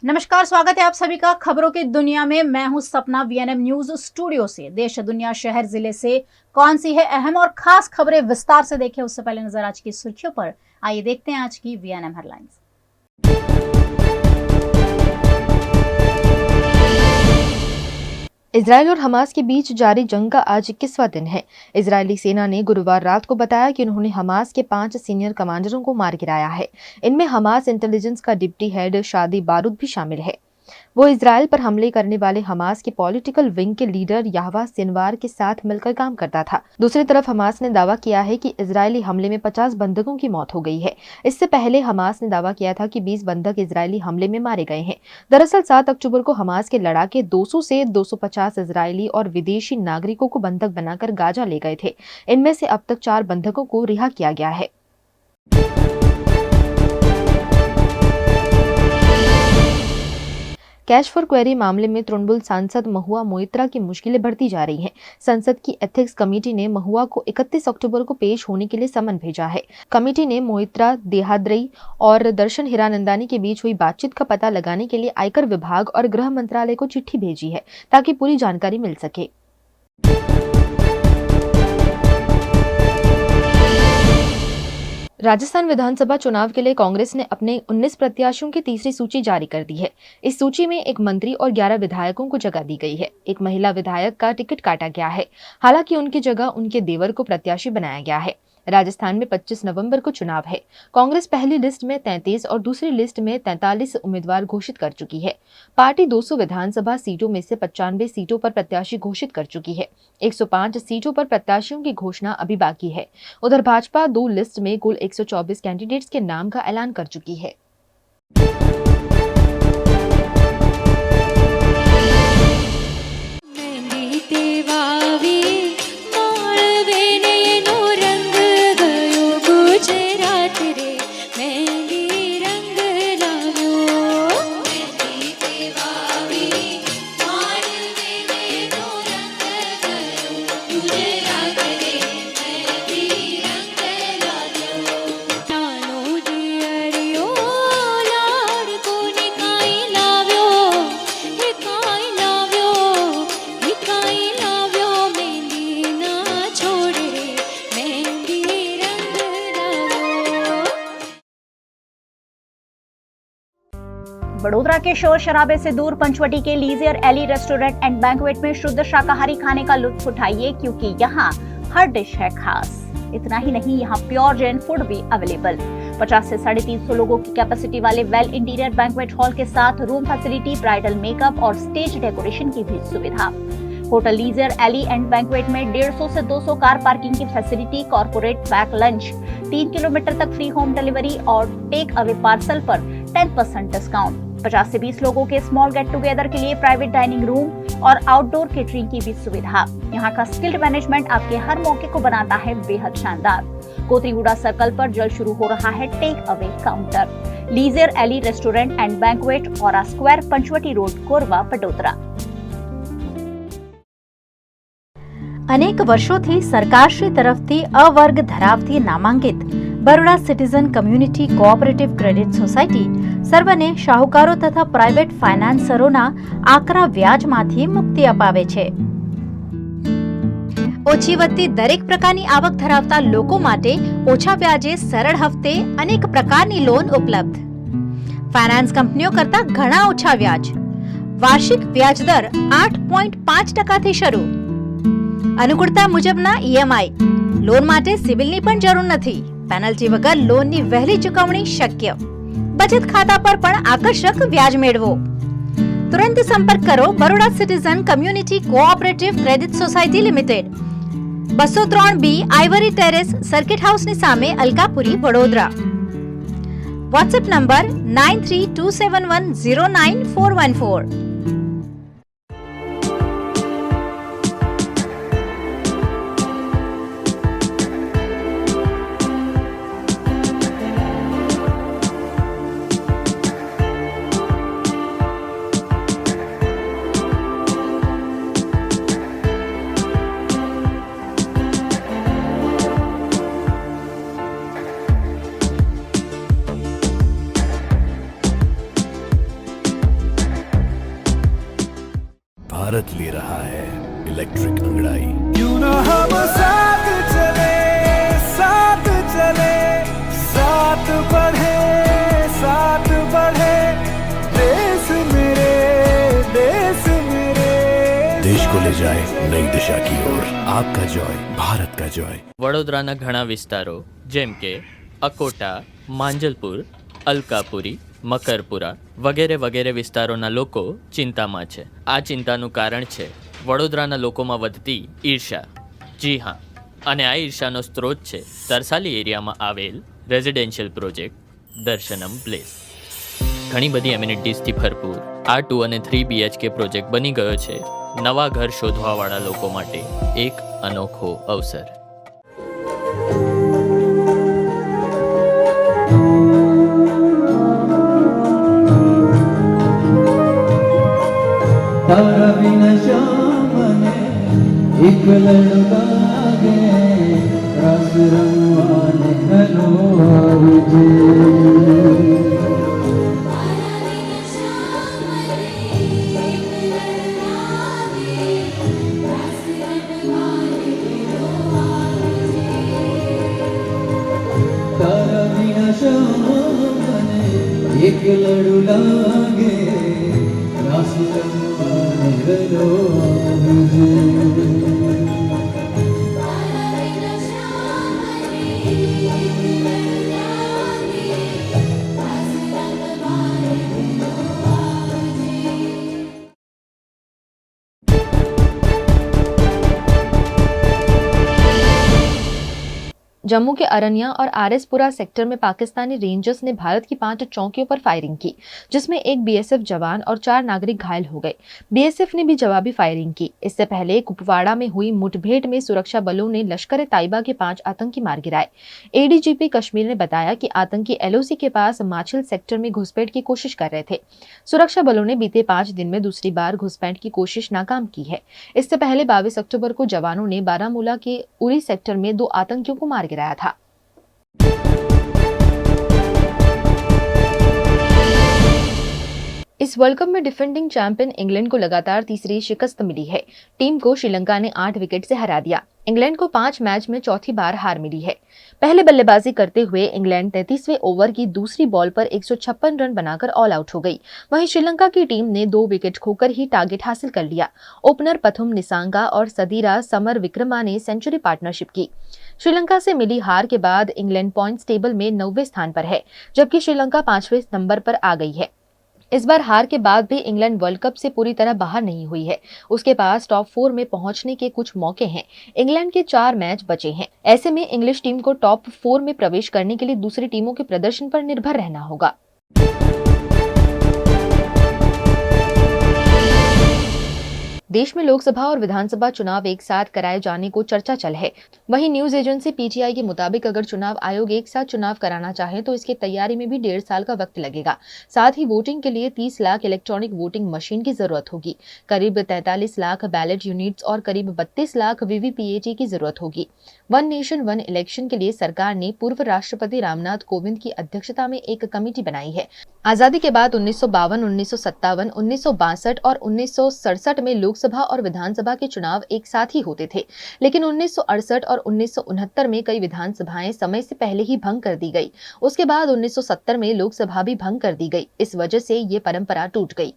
नमस्कार, स्वागत है आप सभी का खबरों की दुनिया में। मैं हूं सपना वीएनएम न्यूज स्टूडियो से। देश, दुनिया, शहर, जिले से कौन सी है अहम और खास खबरें विस्तार से देखें उससे पहले नजर आज की सुर्खियों पर। आइए देखते हैं आज की वीएनएम हेडलाइंस। इजरायल और हमास के बीच जारी जंग का आज 21वां दिन है। इजरायली सेना ने गुरुवार रात को बताया कि उन्होंने हमास के 5 सीनियर कमांडरों को मार गिराया है। इनमें हमास इंटेलिजेंस का डिप्टी हेड शादी बारूद भी शामिल है। वो इजरायल पर हमले करने वाले हमास के पॉलिटिकल विंग के लीडर याहवा सिनवार के साथ मिलकर काम करता था। दूसरी तरफ हमास ने दावा किया है कि इजरायली हमले में 50 बंधकों की मौत हो गई है। इससे पहले हमास ने दावा किया था कि 20 बंधक इजरायली हमले में मारे गए हैं। दरअसल 7 अक्टूबर को हमास के लड़ाके 200 से 250 इजरायली और विदेशी नागरिकों को बंधक बनाकर गाजा ले गए थे। इनमें से अब तक 4 बंधकों को रिहा किया गया है। कैश फॉर क्वेरी मामले में तृणमूल सांसद महुआ मोइत्रा की मुश्किलें बढ़ती जा रही हैं। संसद की एथिक्स कमेटी ने महुआ को 31 अक्टूबर को पेश होने के लिए समन भेजा है। कमेटी ने मोइत्रा, देहाद्री और दर्शन हिरानंदानी के बीच हुई बातचीत का पता लगाने के लिए आयकर विभाग और गृह मंत्रालय को चिट्ठी भेजी है ताकि पूरी जानकारी मिल सके। राजस्थान विधानसभा चुनाव के लिए कांग्रेस ने अपने 19 प्रत्याशियों की तीसरी सूची जारी कर दी है। इस सूची में एक मंत्री और 11 विधायकों को जगह दी गई है। एक महिला विधायक का टिकट काटा गया है। हालांकि उनकी जगह उनके देवर को प्रत्याशी बनाया गया है। राजस्थान में 25 नवंबर को चुनाव है। कांग्रेस पहली लिस्ट में 33 और दूसरी लिस्ट में 43 उम्मीदवार घोषित कर चुकी है। पार्टी 200 विधानसभा सीटों में से 95 सीटों पर प्रत्याशी घोषित कर चुकी है। 105 सीटों पर प्रत्याशियों की घोषणा अभी बाकी है। उधर भाजपा 2 लिस्ट में कुल 124 कैंडिडेट्स के नाम का ऐलान कर चुकी है। बड़ोदरा के शोर शराबे से दूर पंचवटी के लीजियर एली रेस्टोरेंट एंड बैंक्वेट में शुद्ध शाकाहारी खाने का लुत्फ उठाइए, क्योंकि यहाँ हर डिश है खास। इतना ही नहीं, यहाँ प्योर जैन फूड भी अवेलेबल। 50 से 350 लोगों की कैपेसिटी वाले वेल इंटीरियर बैंक्वेट हॉल के साथ रूम फैसिलिटी, ब्राइडल मेकअप और स्टेज डेकोरेशन की भी सुविधा। होटल लीजियर एली एंड बैंक्वेट में 150 से 200 कार पार्किंग की facility, corporate pack lunch, 3 kilometre तक फ्री होम डिलीवरी और टेक अवे पार्सल पर 10% डिस्काउंट। 50 से 20 लोगों के स्मॉल गेट टुगेदर के लिए प्राइवेट डाइनिंग रूम और आउटडोर केटरिंग की भी सुविधा। यहाँ का स्किल्ड मैनेजमेंट आपके हर मौके को बनाता है बेहद शानदार। कोतरीगुड़ा सर्कल पर जल्द शुरू हो रहा है टेक अवे काउंटर। लीजियर एली restaurant and banquet, Aura square, Panchavati road, Korba, Vadodara. अनेक वर्षोથી સરકારશ્રી તરફથી અવર્ગ ધરાવતી નામાંકિત Baroda citizen community cooperative credit society સર્વને શાહુકારો તથા પ્રાઇવેટ ફાઇનાન્સરોના આકરા વ્યાજમાંથી મુક્તિ અપાવે છે। ઓછી વત્તી દરેક પ્રકારની આવક ધરાવતા લોકો માટે ઓછા વ્યાજે સરળ હપ્તે અનેક પ્રકારની લોન ઉપલબ્ધ। ફાઇનાન્સ કંપનીઓ કરતા ઘણા ઓછા વ્યાજ। વાર્ષિક વ્યાજ દર 8.5% થી શરૂ। अनुकूलता मुजबना ईएमआई। लोन माटे सिविलनी पण जरूर नथी। पेनल्टी वगर लोननी वहेली चुकवणी शक्य। बचत खाता पर पण आकर्षक व्याज मेळवो। तुरंत संपर्क करो Baroda citizen community cooperative credit society limited, 203B Ivory terrace, circuit house ની સામે, અલકાપુરી, વડોદરા। WhatsApp number 9327109414। भारत ले रहा है इलेक्ट्रिक अंगड़ाई। क्यों ना हम साथ चले, साथ चले, साथ बढ़े, साथ बढ़े, देश मेरे, देश मेरे। देश को ले जाए नई दिशा की ओर। आपका जॉय, भारत का जॉय। વડોદરાના ઘણા વિસ્તારો જેમ કે અકોટા, માંજલપુર, અલકાપુરી, મકરપુરા વગેરે વગેરે વિસ્તારોના લોકો ચિંતામાં છે. આ ચિંતાનું કારણ છે વડોદરાના લોકોમાં વધતી ઈર્ષા. જી હા, અને આ ઈર્ષાનો સ્ત્રોત છે તરસાલી એરિયામાં આવેલ રેઝિડેન્શિયલ પ્રોજેક્ટ દર્શનમ પ્લેસ. ઘણી બધી એમ્યુનિટીઝથી ભરપૂર આ 2 અને 3 BHK પ્રોજેક્ટ બની ગયો છે નવા ઘર શોધવાવાળા લોકો માટે એક અનોખો અવસર. तारा बिना शाम ने एक लड़का गे रस रंगवाने हेलो आवजे। तारा बिना शाम ने एक लड़ू लागे रस रंगवाने हेलो आवजे। जम्मू के अरनिया और आरएसपुरा सेक्टर में पाकिस्तानी रेंजर्स ने भारत की 5 चौकियों पर फायरिंग की, जिसमें एक बीएसएफ जवान और 4 नागरिक घायल हो गए। बीएसएफ ने भी जवाबी फायरिंग की। इससे पहले कुपवाड़ा में हुई मुठभेड़ में सुरक्षा बलों ने लश्कर ताइबा के 5 आतंकी मार गिराए। एडीजीपी कश्मीर ने बताया कि आतंकी एलओसी के पास माछिल सेक्टर में घुसपैठ की कोशिश कर रहे थे। सुरक्षा बलों ने बीते 5 दिन में दूसरी बार घुसपैठ की कोशिश नाकाम की है। इससे पहले 22 अक्टूबर को जवानों ने बारामूला के उरी सेक्टर में 2 आतंकियों को मार गिराया था। इस वर्ल्ड कप में डिफेंडिंग चैंपियन इंग्लैंड को लगातार तीसरी शिकस्त मिली है। टीम को श्रीलंका ने 8 विकेट से हरा दिया। इंग्लैंड को 5 मैच में चौथी बार हार मिली है। पहले बल्लेबाजी करते हुए इंग्लैंड 33वें ओवर की दूसरी बॉल पर 156 रन बनाकर ऑल आउट हो गई। वहीं श्रीलंका की टीम ने 2 विकेट खोकर ही टारगेट हासिल कर लिया। ओपनर पथुम निसांगा और सदीरा समर विक्रमा ने सेंचुरी पार्टनरशिप की। श्रीलंका से मिली हार के बाद इंग्लैंड पॉइंट्स टेबल में 9वें स्थान पर है, जबकि श्रीलंका 5वें नंबर पर आ गई है। इस बार हार के बाद भी इंग्लैंड वर्ल्ड कप से पूरी तरह बाहर नहीं हुई है। उसके पास टॉप 4 में पहुंचने के कुछ मौके हैं। इंग्लैंड के 4 मैच बचे हैं। ऐसे में इंग्लिश टीम को टॉप 4 में प्रवेश करने के लिए दूसरी टीमों के प्रदर्शन पर निर्भर रहना होगा। देश में लोकसभा और विधानसभा चुनाव एक साथ कराए जाने को चर्चा चल है। वहीं न्यूज एजेंसी पीटीआई के मुताबिक अगर चुनाव आयोग एक साथ चुनाव कराना चाहे तो इसकी तैयारी में भी 1.5 साल का वक्त लगेगा। साथ ही वोटिंग के लिए 30 लाख इलेक्ट्रॉनिक वोटिंग मशीन की जरूरत होगी। करीब 43 लाख बैलेट यूनिट्स और करीब 32 लाख वीवीपीएटी की जरूरत होगी। वन नेशन वन इलेक्शन के लिए सरकार ने पूर्व राष्ट्रपति रामनाथ कोविंद की अध्यक्षता में एक कमेटी बनाई है। आजादी के बाद 1952, 1957, 1962 और 1967 में लोकसभा और विधानसभा के चुनाव एक साथ ही होते थे, लेकिन 1968 और 1969 में कई विधानसभाएं समय से पहले ही भंग कर दी गई। उसके बाद 1970 में लोकसभा भी भंग कर दी गई। इस वजह से ये परंपरा टूट गई।